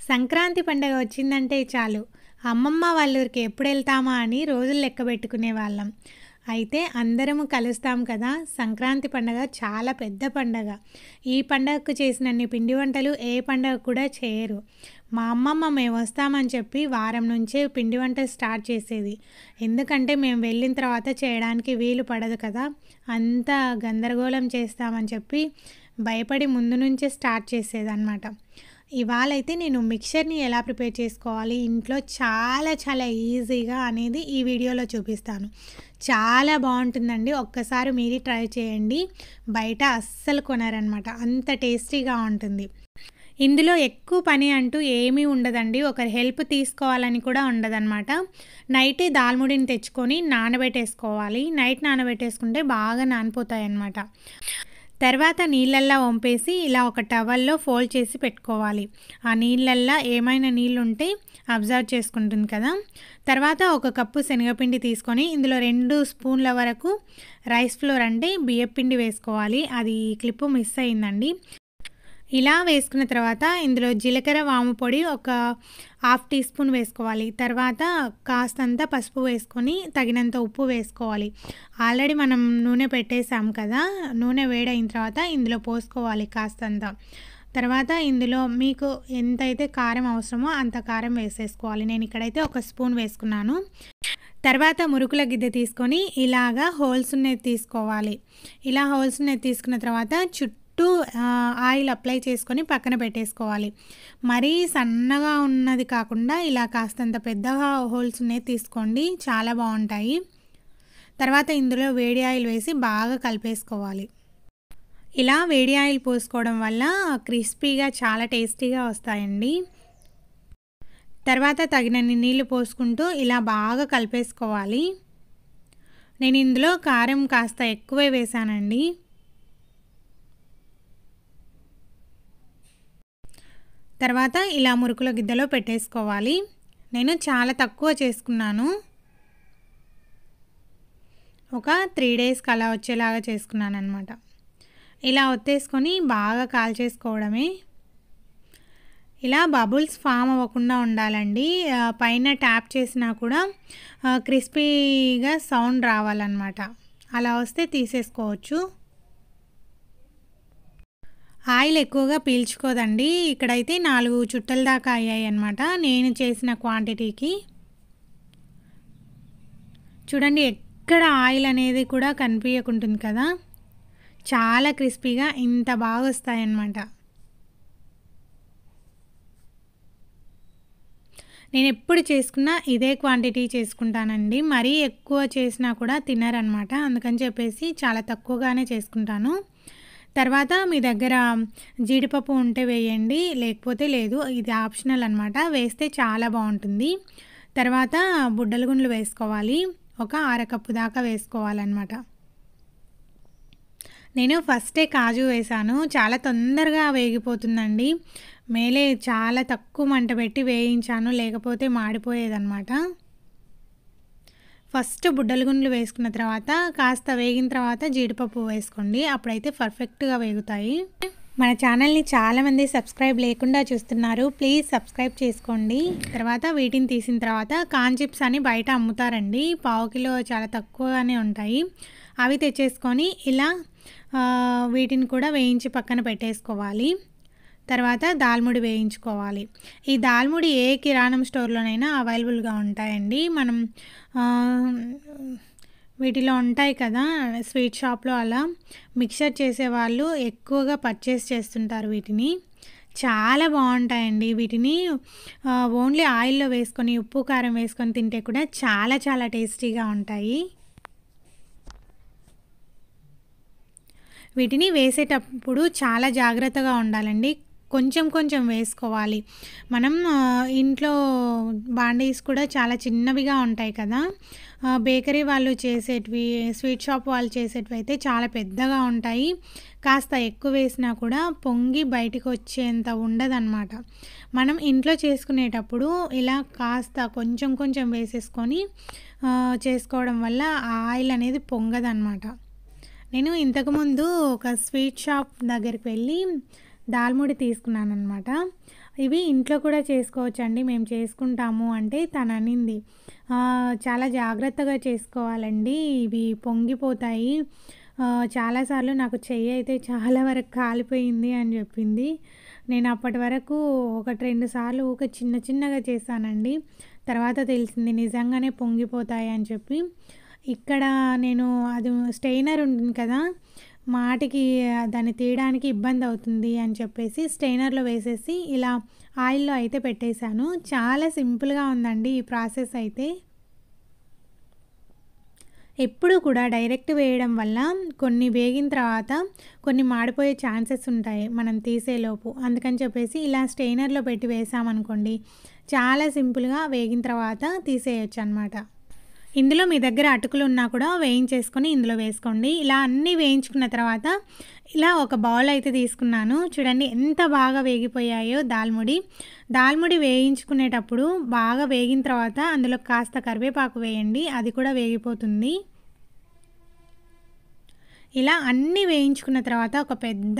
సంక్రాంతి పండగ వచ్చిందంటే చాలు అమ్మమ్మ వాళ్ళ ఊరికి ఎప్పుడెళ్తామా అని రోజులు లెక్క పెట్టుకునేవాళ్ళం. అయితే అందరము కలుస్తాం కదా! సంక్రాంతి పండగ చాలా పెద్ద పండగ. ఈ పండగకు చేసినన్ని పిండి వంటలు ఏ పండగ కూడా చేయరు. మా అమ్మమ్మ మేమొస్తామని చెప్పి వారం నుంచే పిండి వంటలు స్టార్ట్ చేసేది. ఎందుకంటే మేము వెళ్ళిన తర్వాత చేయడానికి వీలు పడదు కదా! అంతా గందరగోళం చేస్తామని చెప్పి భయపడి ముందు నుంచే స్టార్ట్ చేసేదనమాట. ఇవాళైతే నేను మిక్చర్‌ని ఎలా ప్రిపేర్ చేసుకోవాలి ఇంట్లో చాలా చాలా ఈజీగా అనేది ఈ వీడియోలో చూపిస్తాను. చాలా బావుంటుందండి. ఒక్కసారి మీరు ట్రై చేయండి. బయట అస్సలు కొనరనమాట. అంత టేస్టీగా ఉంటుంది. ఇందులో ఎక్కువ పని అంటూ ఏమీ ఉండదండి. ఒకరి హెల్ప్ తీసుకోవాలని కూడా ఉండదనమాట. నైటే దాల్ముడిని తెచ్చుకొని నానబెట్టేసుకోవాలి. నైట్ నానబెట్టేసుకుంటే బాగా నానిపోతాయన్నమాట. తర్వాత నీళ్ళల్లో వంపేసి ఇలా ఒక టవల్లో ఫోల్డ్ చేసి పెట్టుకోవాలి. ఆ నీళ్ళల్లో ఏమైనా నీళ్ళు ఉంటే అబ్జర్వ్ చేసుకుంటుంది కదా. తర్వాత ఒక కప్పు శనగపిండి తీసుకొని ఇందులో 2 స్పూన్ల వరకు రైస్ ఫ్లోర్ అంటే బియ్యపిండి వేసుకోవాలి. అది క్లిప్పు మిస్ అయిందండి. ఇలా వేసుకున్న తర్వాత ఇందులో జీలకర్ర వాము పొడి ఒక 1/2 టీ స్పూన్ వేసుకోవాలి. తర్వాత కాస్తంత పసుపు వేసుకొని తగినంత ఉప్పు వేసుకోవాలి. ఆల్రెడీ మనం నూనె పెట్టేసాం కదా, నూనె వేడైన తర్వాత ఇందులో పోసుకోవాలి కాస్తంత. తర్వాత ఇందులో మీకు ఎంతైతే కారం అవసరమో అంత కారం వేసేసుకోవాలి. నేను ఇక్కడైతే 1 స్పూన్ వేసుకున్నాను. తర్వాత మురుకుల గిద్దె తీసుకొని ఇలాగా హోల్స్ ఉన్నది తీసుకోవాలి. ఇలా హోల్స్ ఉన్నది తీసుకున్న తర్వాత చుట్టూ ఆయిల్ అప్లై చేసుకొని పక్కన పెట్టేసుకోవాలి. మరీ సన్నగా ఉన్నది కాకుండా ఇలా కాస్తంత పెద్దగా హోల్స్ ఉన్నది తీసుకోండి, చాలా బాగుంటాయి. తర్వాత ఇందులో వేడి ఆయిల్ వేసి బాగా కలిపేసుకోవాలి. ఇలా వేడి ఆయిల్ పోసుకోవడం వల్ల క్రిస్పీగా చాలా టేస్టీగా వస్తాయండి. తర్వాత తగినన్ని నీళ్లు పోసుకుంటూ ఇలా బాగా కలిపేసుకోవాలి. నేను ఇందులో కారం కాస్త ఎక్కువే వేసానండి. తర్వాత ఇలా మురుకుల గిద్దెలో పెట్టేసుకోవాలి. నేను చాలా తక్కువ చేసుకున్నాను. ఒక 3 డేస్కి అలా వచ్చేలాగా చేసుకున్నాను అనమాట. ఇలా ఒత్తేసుకొని బాగా కాల్చేసుకోవడమే. ఇలా బబుల్స్ ఫామ్ అవ్వకుండా ఉండాలండి. పైన ట్యాప్ చేసినా కూడా క్రిస్పీగా సౌండ్ రావాలన్నమాట. అలా వస్తే తీసేసుకోవచ్చు. ఆయిల్ ఎక్కువగా పీల్చుకోదండి. ఇక్కడైతే 4 చుట్టల దాకా అయ్యాయి అన్నమాట నేను చేసిన క్వాంటిటీకి. చూడండి, ఎక్కడ ఆయిల్ అనేది కూడా కనిపించకుంటుంది కదా, చాలా క్రిస్పీగా ఇంత బాగా వస్తాయన్నమాట. నేను ఎప్పుడు చేసుకున్నా ఇదే క్వాంటిటీ చేసుకుంటానండి. మరీ ఎక్కువ చేసినా కూడా తినరనమాట. అందుకని చెప్పేసి చాలా తక్కువగానే చేసుకుంటాను. తర్వాత మీ దగ్గర జీడిపప్పు ఉంటే వేయండి, లేకపోతే లేదు. ఇది ఆప్షనల్ అనమాట. వేస్తే చాలా బాగుంటుంది. తర్వాత బుడ్డల గుండ్లు వేసుకోవాలి. ఒక 1/2 కప్పు దాకా వేసుకోవాలన్నమాట. నేను ఫస్టే కాజు వేసాను. చాలా తొందరగా వేగిపోతుందండి. మేలే చాలా తక్కువ మంట పెట్టి వేయించాను, లేకపోతే మాడిపోయేదన్నమాట. ఫస్ట్ బుడ్డల గుండ్లు వేసుకున్న తర్వాత కాస్త వేగిన తర్వాత జీడిపప్పు వేసుకోండి. అప్పుడైతే పర్ఫెక్ట్గా వేగుతాయి. మన ఛానల్ని చాలామంది సబ్స్క్రైబ్ లేకుండా చూస్తున్నారు. ప్లీజ్ సబ్స్క్రైబ్ చేసుకోండి. తర్వాత వీటిని తీసిన తర్వాత కార్న్ చిప్స్ అని బయట అమ్ముతారండి. 1/2 కిలో చాలా తక్కువగానే ఉంటాయి. అవి తెచ్చేసుకొని ఇలా వీటిని కూడా వేయించి పక్కన పెట్టేసుకోవాలి. తర్వాత దాల్ముడి వేయించుకోవాలి. ఈ దాల్ముడి ఏ కిరాణం స్టోర్లోనైనా అవైలబుల్గా ఉంటాయండి. మనం వీటిలో ఉంటాయి కదా, స్వీట్ షాప్లో అలా మిక్చర్ చేసేవాళ్ళు ఎక్కువగా పర్చేస్ చేస్తుంటారు వీటిని. చాలా బాగుంటాయండి. వీటిని ఓన్లీ ఆయిల్లో వేసుకొని ఉప్పు కారం వేసుకొని తింటే కూడా చాలా చాలా టేస్టీగా ఉంటాయి. వీటిని వేసేటప్పుడు చాలా జాగ్రత్తగా ఉండాలండి. కొంచెం కొంచెం వేసుకోవాలి. మనం ఇంట్లో బాండీస్ కూడా చాలా చిన్నవిగా ఉంటాయి కదా, బేకరీ వాళ్ళు చేసేటివి, స్వీట్ షాప్ వాళ్ళు చేసేటివి అయితే చాలా పెద్దగా ఉంటాయి. కాస్త ఎక్కువ వేసినా కూడా పొంగి బయటికి వచ్చేంత ఉండదన్నమాట. మనం ఇంట్లో చేసుకునేటప్పుడు ఇలా కాస్త కొంచెం కొంచెం వేసేసుకొని చేసుకోవడం వల్ల ఆయిల్ అనేది పొంగదన్నమాట. నేను ఇంతకుముందు ఒక స్వీట్ షాప్ దగ్గరికి వెళ్ళి దాల్ముడి తీసుకున్నాను అనమాట. ఇవి ఇంట్లో కూడా చేసుకోవచ్చండి. మేము చేసుకుంటాము అంటే తననింది. చాలా జాగ్రత్తగా చేసుకోవాలండి. ఇవి పొంగిపోతాయి. చాలా సార్లు నాకు చెయ్యి అయితే చాలా వరకు కాలిపోయింది అని చెప్పింది. నేను అప్పటి వరకు 1, 2 సార్లు ఊకే చిన్న చిన్నగా చేశానండి. తర్వాత తెలిసింది నిజంగానే పొంగిపోతాయి అని చెప్పి. ఇక్కడ నేను అది స్టెయినర్ ఉంటుంది కదా! మాటికి దాన్ని తీయడానికి ఇబ్బందవుతుంది అని చెప్పేసి స్టెయినర్‌లో వేసేసి ఇలా ఆయిల్‌లో అయితే పెట్టేశాను. చాలా సింపుల్‌గా ఉందండి ఈ ప్రాసెస్ అయితే. ఎప్పుడూ కూడా డైరెక్ట్ వేయడం వల్ల కొన్ని వేగిన తర్వాత కొన్ని మాడిపోయే ఛాన్సెస్ ఉంటాయి మనం తీసేలోపు. అందుకని చెప్పేసి ఇలా స్టెయినర్‌లో పెట్టి వేసామనుకోండి, చాలా సింపుల్‌గా వేగిన తర్వాత తీసేయొచ్చనమాట. ఇందులో మీ దగ్గర అటుకులు ఉన్నా కూడా వేయించేసుకొని ఇందులో వేసుకోండి. ఇలా అన్నీ వేయించుకున్న తర్వాత ఇలా ఒక బౌల్ అయితే తీసుకున్నాను. చూడండి ఎంత బాగా వేగిపోయాయో దాల్ముడి. దాల్ముడి వేయించుకునేటప్పుడు బాగా వేగిన తర్వాత అందులో కాస్త కరివేపాకు వేయండి. అది కూడా వేగిపోతుంది. ఇలా అన్నీ వేయించుకున్న తర్వాత ఒక పెద్ద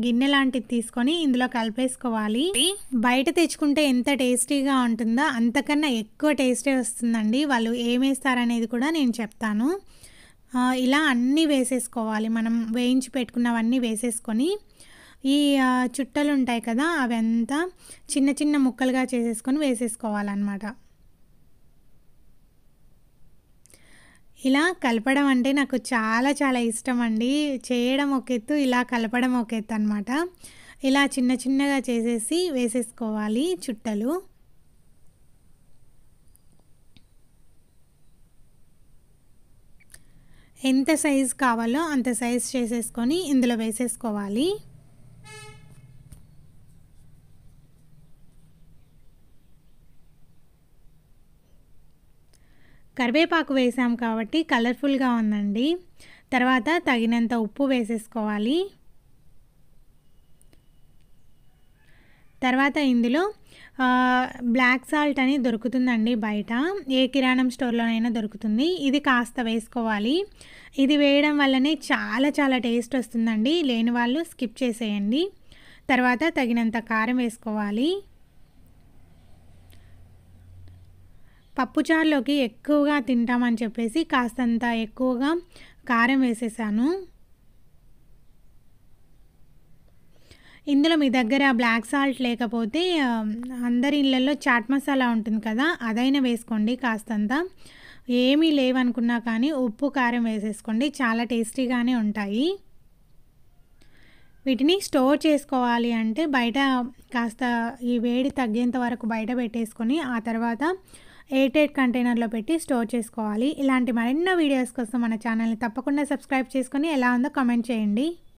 గిన్నె లాంటిది తీసుకొని ఇందులో కలిపేసుకోవాలి. బయట తెచ్చుకుంటే ఎంత టేస్టీగా ఉంటుందో అంతకన్నా ఎక్కువ టేస్టే వస్తుందండి. వాళ్ళు ఏమేస్తారనేది కూడా నేను చెప్తాను. ఇలా అన్నీ వేసేసుకోవాలి. మనం వేయించి పెట్టుకున్నవన్నీ వేసేసుకొని ఈ చుట్టలు ఉంటాయి కదా! అవంతా చిన్న చిన్న ముక్కలుగా చేసేసుకొని వేసేసుకోవాలన్నమాట. ఇలా కలపడం అంటే నాకు చాలా చాలా ఇష్టమండి. చేయడం ఒక ఎత్తు, ఇలా కలపడం ఒక ఎత్తు అనమాట. ఇలా చిన్న చిన్నగా చేసేసి వేసేసుకోవాలి చుట్టలు. ఎంత సైజు కావాలో అంత సైజు చేసేసుకొని ఇందులో వేసేసుకోవాలి. కరివేపాకు వేసాం కాబట్టి కలర్ఫుల్‌గా ఉందండి. తర్వాత తగినంత ఉప్పు వేసేసుకోవాలి. తర్వాత ఇందులో బ్లాక్ సాల్ట్ అని దొరుకుతుందండి బయట. ఏ కిరాణం స్టోర్‌లోనైనా దొరుకుతుంది. ఇది కాస్త వేసుకోవాలి. ఇది వేయడం వల్లనే చాలా చాలా టేస్ట్ వస్తుందండి. లేని వాళ్ళు స్కిప్ చేసేయండి. తర్వాత తగినంత కారం వేసుకోవాలి. పప్పుచారులోకి ఎక్కువగా తింటామని చెప్పేసి కాస్తంత ఎక్కువగా కారం వేసేసాను. ఇందులో మీ దగ్గర బ్లాక్ సాల్ట్ లేకపోతే అందరి ఇళ్ళల్లో చాట్ మసాలా ఉంటుంది కదా! అదైనా వేసుకోండి కాస్తంత. ఏమీ లేవనుకున్నా కానీ ఉప్పు, కారం వేసేసుకోండి. చాలా టేస్టీగానే ఉంటాయి. వీటిని స్టోర్ చేసుకోవాలి అంటే బయట కాస్త ఈ వేడి తగ్గేంత వరకు బయట పెట్టేసుకొని ఆ తర్వాత ఎయిర్‌టైట్ కంటైనర్‌లో పెట్టి స్టోర్ చేసుకోవాలి. ఇలాంటి మరెన్నో వీడియోస్ కోసం మన ఛానల్‌ని తప్పకుండా సబ్స్క్రైబ్ చేసుకొని ఎలా ఉందో కామెంట్ చేయండి.